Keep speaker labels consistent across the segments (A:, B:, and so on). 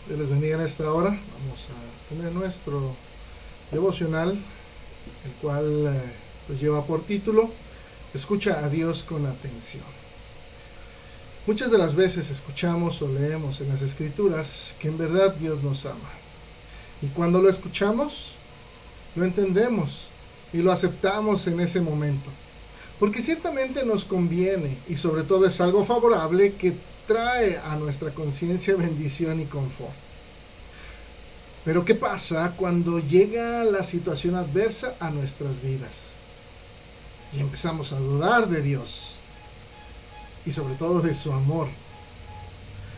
A: Dios les bendiga en esta hora. Vamos a tener nuestro devocional, el cual pues lleva por título Escucha a Dios con atención. Muchas de las veces escuchamos o leemos en las Escrituras que en verdad Dios nos ama. Y cuando lo escuchamos, lo entendemos y lo aceptamos en ese momento. Porque ciertamente nos conviene y sobre todo es algo favorable que trae a nuestra conciencia bendición y confort. Pero ¿qué pasa cuando llega la situación adversa a nuestras vidas? Y empezamos a dudar de Dios y sobre todo de su amor.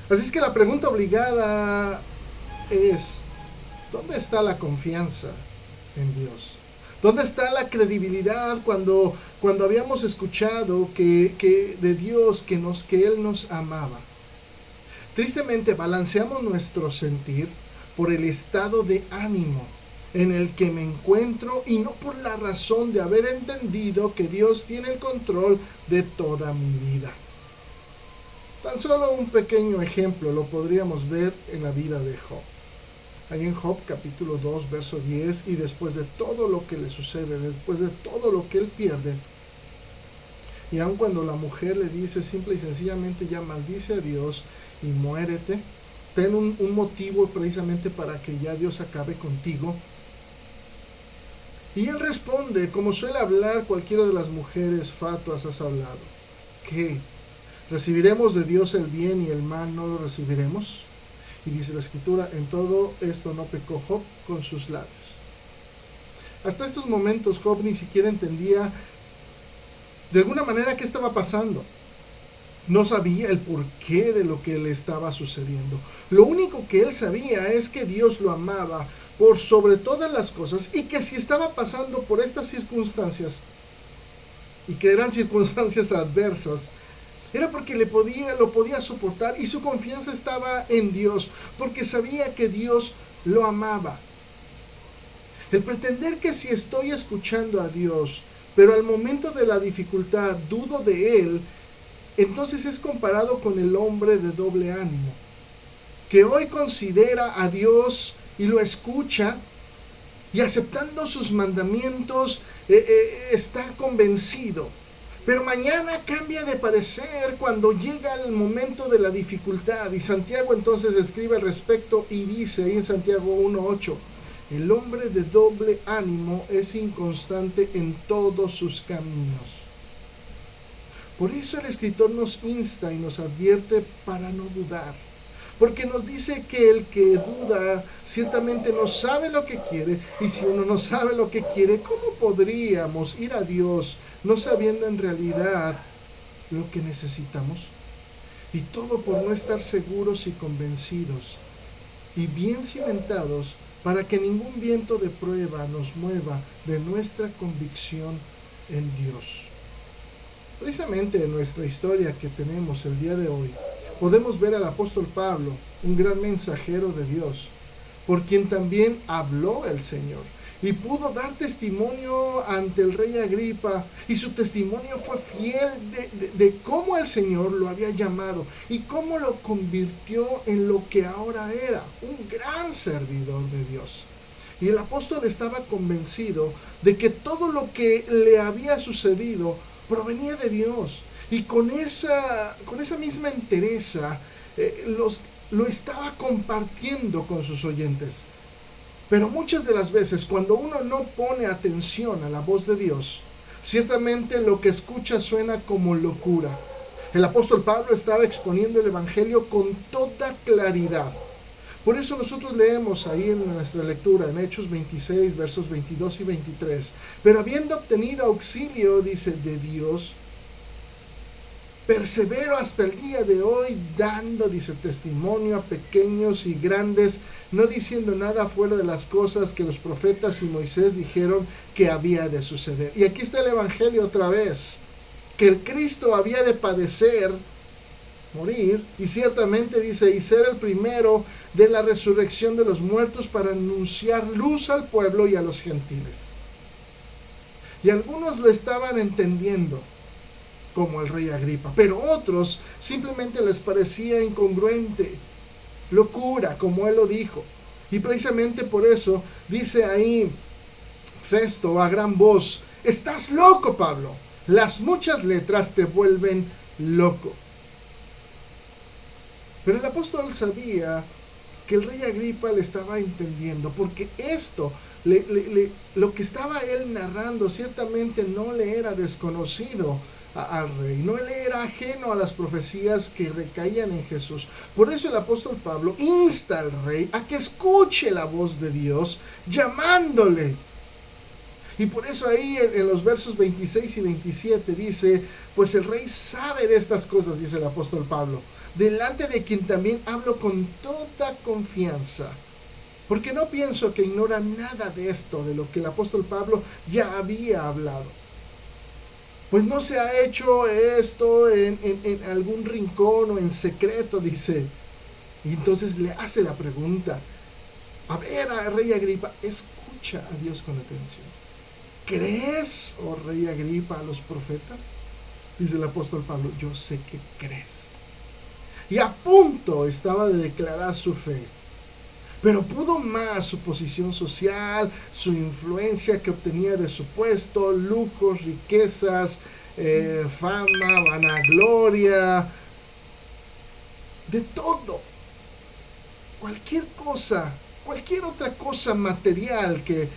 A: Así es que la pregunta obligada es, ¿dónde está la confianza en Dios? ¿Dónde está la credibilidad cuando habíamos escuchado que de Dios, que Él nos amaba? Tristemente balanceamos nuestro sentir por el estado de ánimo en el que me encuentro y no por la razón de haber entendido que Dios tiene el control de toda mi vida. Tan solo un pequeño ejemplo lo podríamos ver en la vida de Job. Ahí en Job capítulo 2 verso 10, y después de todo lo que le sucede, después de todo lo que él pierde, y aun cuando la mujer le dice simple y sencillamente ya maldice a Dios y muérete, ten un motivo precisamente para que ya Dios acabe contigo. Y él responde, como suele hablar cualquiera de las mujeres fatuas has hablado, ¿qué? ¿Recibiremos de Dios el bien y el mal no lo recibiremos? Y dice la Escritura, en todo esto no pecó Job con sus labios. Hasta estos momentos Job ni siquiera entendía de alguna manera qué estaba pasando. No sabía el porqué de lo que le estaba sucediendo. Lo único que él sabía es que Dios lo amaba por sobre todas las cosas y que si estaba pasando por estas circunstancias y que eran circunstancias adversas, era porque lo podía soportar y su confianza estaba en Dios, porque sabía que Dios lo amaba. El pretender que si estoy escuchando a Dios, pero al momento de la dificultad dudo de Él, entonces es comparado con el hombre de doble ánimo, que hoy considera a Dios y lo escucha, y aceptando sus mandamientos está convencido. Pero mañana cambia de parecer cuando llega el momento de la dificultad. Y Santiago entonces escribe al respecto y dice ahí en Santiago 1:8, el hombre de doble ánimo es inconstante en todos sus caminos. Por eso el escritor nos insta y nos advierte para no dudar. Porque nos dice que el que duda ciertamente no sabe lo que quiere, y si uno no sabe lo que quiere, ¿cómo podríamos ir a Dios no sabiendo en realidad lo que necesitamos? Y todo por no estar seguros y convencidos y bien cimentados para que ningún viento de prueba nos mueva de nuestra convicción en Dios. Precisamente en nuestra historia que tenemos el día de hoy, podemos ver al apóstol Pablo, un gran mensajero de Dios, por quien también habló el Señor, y pudo dar testimonio ante el rey Agripa, y su testimonio fue fiel de cómo el Señor lo había llamado, y cómo lo convirtió en lo que ahora era, un gran servidor de Dios. Y el apóstol estaba convencido de que todo lo que le había sucedido provenía de Dios. Y con esa misma entereza lo estaba compartiendo con sus oyentes. Pero muchas de las veces cuando uno no pone atención a la voz de Dios, ciertamente lo que escucha suena como locura. El apóstol Pablo estaba exponiendo el evangelio con toda claridad. Por eso nosotros leemos ahí en nuestra lectura, en Hechos 26, versos 22 y 23. Pero habiendo obtenido auxilio, dice, de Dios, persevero hasta el día de hoy dando, dice, testimonio a pequeños y grandes, no diciendo nada fuera de las cosas que los profetas y Moisés dijeron que había de suceder. Y aquí está el evangelio otra vez, que el Cristo había de padecer, morir, y ciertamente dice, y ser el primero de la resurrección de los muertos para anunciar luz al pueblo y a los gentiles. Y algunos lo estaban entendiendo, como el rey Agripa, pero otros simplemente les parecía incongruente. locura, como él lo dijo. Y precisamente por eso dice ahí Festo a gran voz: estás loco, Pablo, las muchas letras te vuelven loco. Pero el apóstol sabía que el rey Agripa le estaba entendiendo, porque esto, lo que estaba él narrando, ciertamente no le era desconocido al rey, no le era ajeno a las profecías que recaían en Jesús. Por eso el apóstol Pablo insta al rey a que escuche la voz de Dios llamándole. Y por eso ahí en los versos 26 y 27 dice: pues el rey sabe de estas cosas, dice el apóstol Pablo, delante de quien también hablo con toda confianza. Porque no pienso que ignora nada de esto, de lo que el apóstol Pablo ya había hablado. Pues no se ha hecho esto en algún rincón o en secreto, dice. Y entonces le hace la pregunta: a ver, rey Agripa, escucha a Dios con atención. ¿Crees, oh rey Agripa, a los profetas? Dice el apóstol Pablo: yo sé que crees. Y a punto estaba de declarar su fe. Pero pudo más su posición social, su influencia que obtenía de su puesto, lujos, riquezas, fama, vanagloria, de todo. Cualquier cosa, cualquier otra cosa material que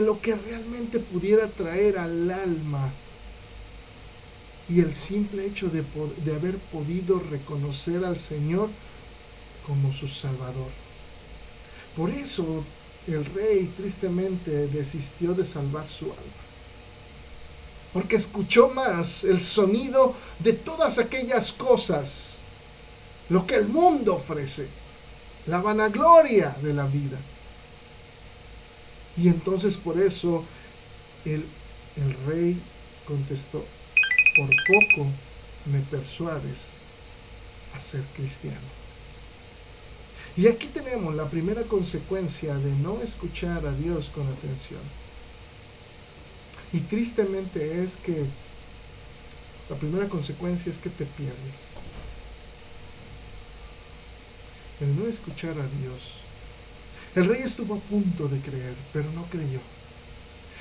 A: lo que realmente pudiera traer al alma. Y el simple hecho de haber podido reconocer al Señor como su Salvador. Por eso el rey tristemente desistió de salvar su alma. Porque escuchó más el sonido de todas aquellas cosas, lo que el mundo ofrece, la vanagloria de la vida. Y entonces por eso el rey contestó: por poco me persuades a ser cristiano. Y aquí tenemos la primera consecuencia de no escuchar a Dios con atención. Y tristemente es que la primera consecuencia es que te pierdes. El no escuchar a Dios. El rey estuvo a punto de creer, pero no creyó.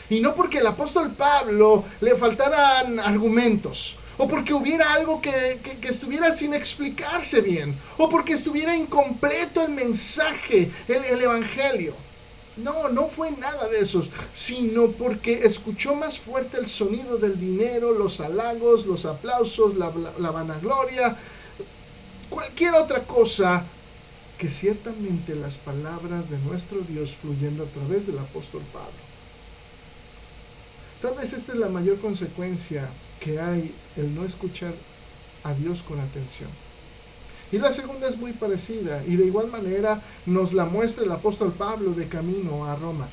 A: Y no porque el apóstol Pablo le faltaran argumentos, o porque hubiera algo que estuviera sin explicarse bien, o porque estuviera incompleto el mensaje, el evangelio. No fue nada de eso, sino porque escuchó más fuerte el sonido del dinero, los halagos, los aplausos, la vanagloria, cualquier otra cosa, que ciertamente las palabras de nuestro Dios fluyendo a través del apóstol Pablo. Tal vez esta es la mayor consecuencia que hay, el no escuchar a Dios con atención. Y la segunda es muy parecida, y de igual manera nos la muestra el apóstol Pablo de camino a Roma,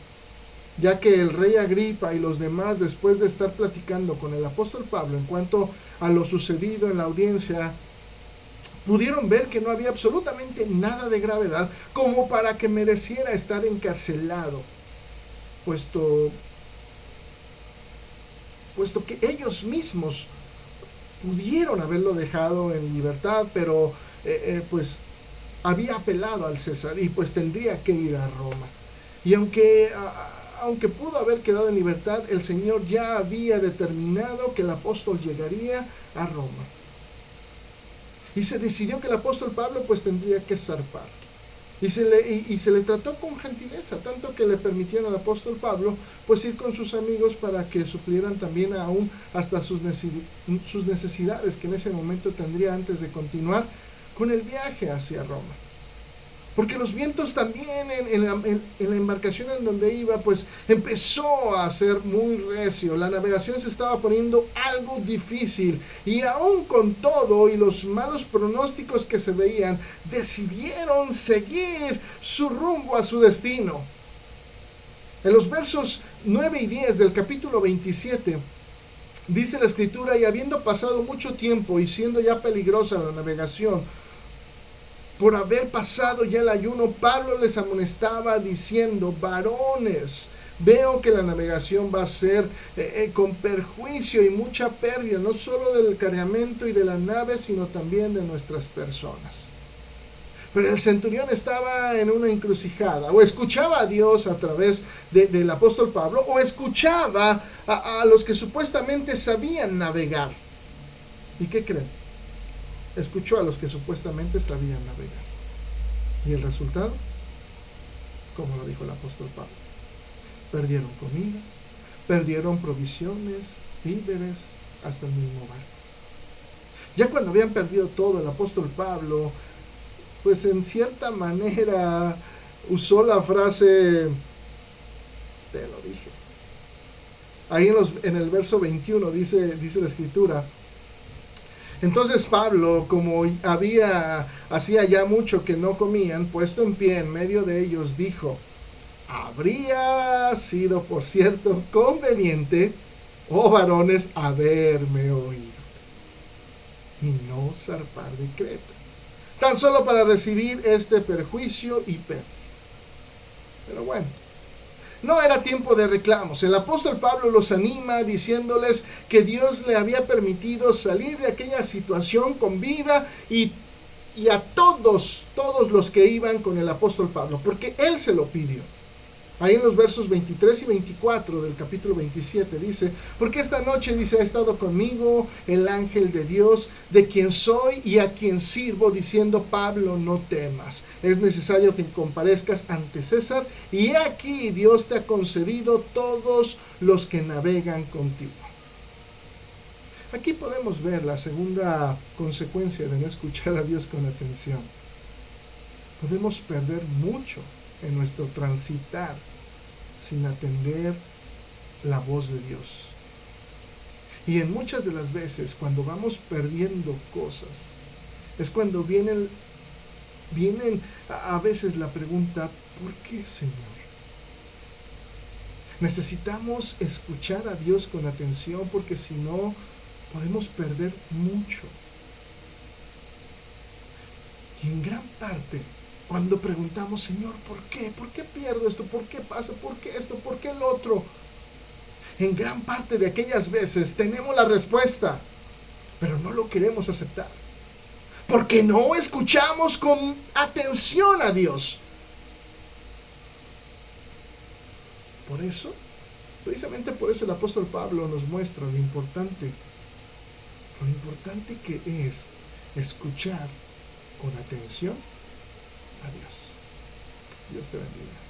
A: ya que el rey Agripa y los demás, después de estar platicando con el apóstol Pablo en cuanto a lo sucedido en la audiencia, pudieron ver que no había absolutamente nada de gravedad como para que mereciera estar encarcelado, puesto que ellos mismos pudieron haberlo dejado en libertad, pero pues había apelado al César y pues tendría que ir a Roma. Y aunque pudo haber quedado en libertad, el Señor ya había determinado que el apóstol llegaría a Roma. Y se decidió que el apóstol Pablo pues tendría que zarpar. Y se le trató con gentileza, tanto que le permitieron al apóstol Pablo pues ir con sus amigos para que suplieran también aún hasta sus necesidades que en ese momento tendría antes de continuar con el viaje hacia Roma. Porque los vientos también en la embarcación en donde iba pues empezó a ser muy recio. La navegación se estaba poniendo algo difícil, y aún con todo y los malos pronósticos que se veían, decidieron seguir su rumbo a su destino. En los versos 9 y 10 del capítulo 27 dice la escritura: y habiendo pasado mucho tiempo y siendo ya peligrosa la navegación, por haber pasado ya el ayuno, Pablo les amonestaba diciendo: varones, veo que la navegación va a ser con perjuicio y mucha pérdida, no solo del cargamento y de la nave, sino también de nuestras personas. Pero el centurión estaba en una encrucijada. O escuchaba a Dios a través del apóstol Pablo, o escuchaba a los que supuestamente sabían navegar. ¿Y qué creen? Escuchó a los que supuestamente sabían navegar. ¿Y el resultado? Como lo dijo el apóstol Pablo. Perdieron comida, perdieron provisiones, víveres, hasta el mismo barco. Ya cuando habían perdido todo, el apóstol Pablo, pues en cierta manera usó la frase, te lo dije. Ahí en el verso 21 dice la escritura: entonces Pablo, como hacía ya mucho que no comían, puesto en pie en medio de ellos, dijo: habría sido, por cierto, conveniente, oh varones, haberme oído y no zarpar de Creta, tan solo para recibir este perjuicio y pérdida. Pero bueno, no era tiempo de reclamos. El apóstol Pablo los anima diciéndoles que Dios le había permitido salir de aquella situación con vida y a todos los que iban con el apóstol Pablo, porque él se lo pidió. Ahí en los versos 23 y 24 del capítulo 27 dice: porque esta noche, dice, ha estado conmigo el ángel de Dios, de quien soy y a quien sirvo, diciendo: Pablo, no temas, es necesario que comparezcas ante César, y he aquí Dios te ha concedido todos los que navegan contigo. Aquí podemos ver la segunda consecuencia de no escuchar a Dios con atención. Podemos perder mucho en nuestro transitar sin atender la voz de Dios. Y en muchas de las veces, cuando vamos perdiendo cosas, es cuando vienen a veces la pregunta: ¿por qué, Señor? Necesitamos escuchar a Dios con atención, porque si no, podemos perder mucho. Y en gran parte, cuando preguntamos: Señor, ¿por qué? ¿Por qué pierdo esto? ¿Por qué pasa? ¿Por qué esto? ¿Por qué el otro? En gran parte de aquellas veces tenemos la respuesta, pero no lo queremos aceptar, porque no escuchamos con atención a Dios. Por eso, precisamente por eso, el apóstol Pablo nos muestra lo importante que es escuchar con atención a Dios. Dios te bendiga.